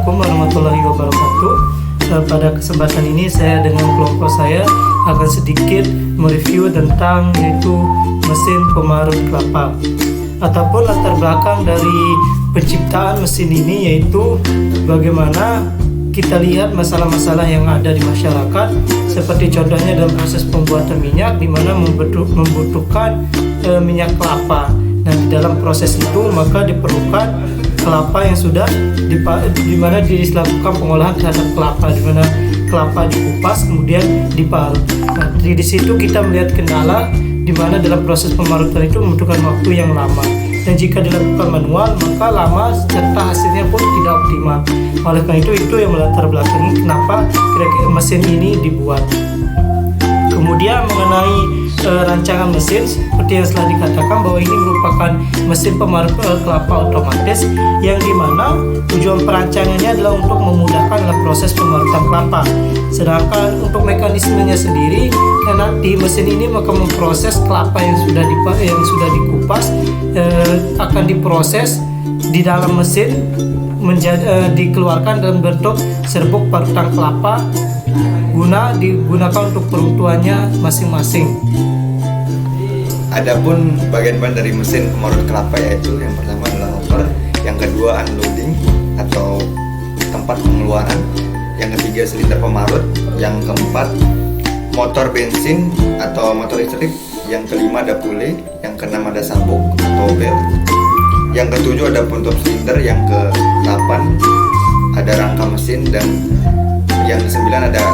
Assalamualaikum warahmatullahi wabarakatuh. Pada kesempatan ini saya dengan kelompok saya akan sedikit mereview tentang yaitu mesin pemarut kelapa ataupun latar belakang dari penciptaan mesin ini, yaitu bagaimana kita lihat masalah-masalah yang ada di masyarakat, seperti contohnya dalam proses pembuatan minyak di mana membutuhkan minyak kelapa. Nah, di dalam proses itu maka diperlukan kelapa yang sudah di mana dilakukan pengolahan terhadap kelapa, di mana kelapa dikupas kemudian diparut. Nah, di situ kita melihat kendala di mana dalam proses pemarutan itu membutuhkan waktu yang lama, dan jika dilakukan manual maka lama serta hasilnya pun tidak optimal. Oleh karena itu yang melatar belakangi kenapa kira-kira mesin ini dibuat. Kemudian mengenai rancangan mesin, seperti yang telah dikatakan bahwa ini merupakan mesin pemarut kelapa otomatis yang dimana tujuan perancangannya adalah untuk memudahkan dalam proses pemarutan kelapa. Sedangkan untuk mekanismenya sendiri, nanti mesin ini akan memproses kelapa yang sudah dikupas, akan diproses di dalam mesin dikeluarkan dalam bentuk serbuk parutan kelapa digunakan untuk peruntukannya masing-masing. Adapun bagian-bagian dari mesin pemarut kelapa yaitu yang pertama adalah hopper, yang kedua unloading atau tempat pengeluaran, yang ketiga silinder pemarut, yang keempat motor bensin atau motor listrik, yang kelima ada pule, yang keenam ada sabuk atau bel, yang ketujuh ada penutup silinder, yang ke-8 ada rangka mesin, dan yang ke-9 ada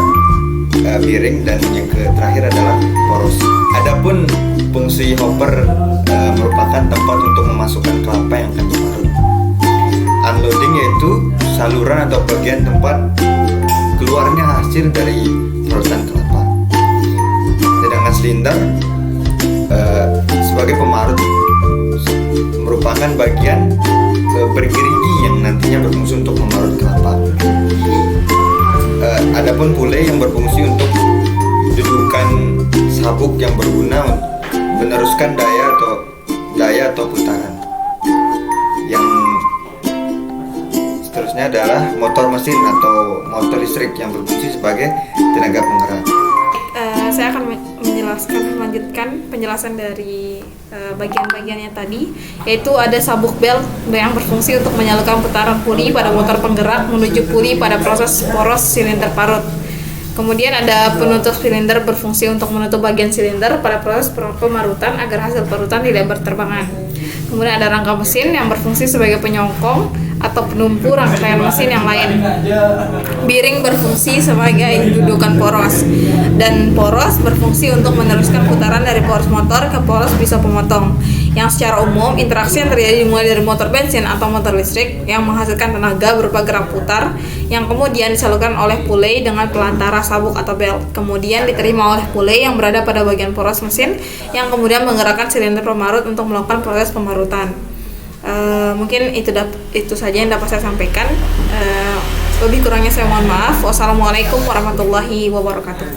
bearing, dan yang terakhir adalah poros. Adapun fungsi hopper merupakan tempat untuk memasukkan kelapa yang akan diparut. Unloading yaitu saluran atau bagian tempat keluarnya hasil dari parutan kelapa. Sedangkan silinder sebagai pemarut merupakan bagian bergerigi yang nantinya berfungsi untuk memarut kelapa. Adapun pule yang berfungsi untuk dudukan sabuk yang berguna untuk meneruskan daya atau putaran. Yang seterusnya adalah motor mesin atau motor listrik yang berfungsi sebagai tenaga penggerak. Saya akan melanjutkan penjelasan dari bagian-bagiannya tadi, yaitu ada sabuk bel yang berfungsi untuk menyalakan putaran puli pada motor penggerak menuju puli pada proses poros silinder parut. Kemudian ada penutup silinder berfungsi untuk menutup bagian silinder pada proses pemarutan agar hasil parutan tidak berterbangan. Kemudian ada rangka mesin yang berfungsi sebagai penyongkong atau penumpu rangkaian mesin yang lain. Bearing berfungsi sebagai dudukan poros, dan poros berfungsi untuk meneruskan putaran dari poros motor ke poros pisau pemotong. Yang secara umum interaksi yang terjadi mulai dari motor bensin atau motor listrik yang menghasilkan tenaga berupa gerak putar yang kemudian disalurkan oleh pule dengan pelantara sabuk atau bel, kemudian diterima oleh pule yang berada pada bagian poros mesin yang kemudian menggerakkan silinder pemarut untuk melakukan proses pemarutan. Mungkin itu saja yang dapat saya sampaikan. Lebih kurangnya saya mohon maaf. Wassalamualaikum warahmatullahi wabarakatuh.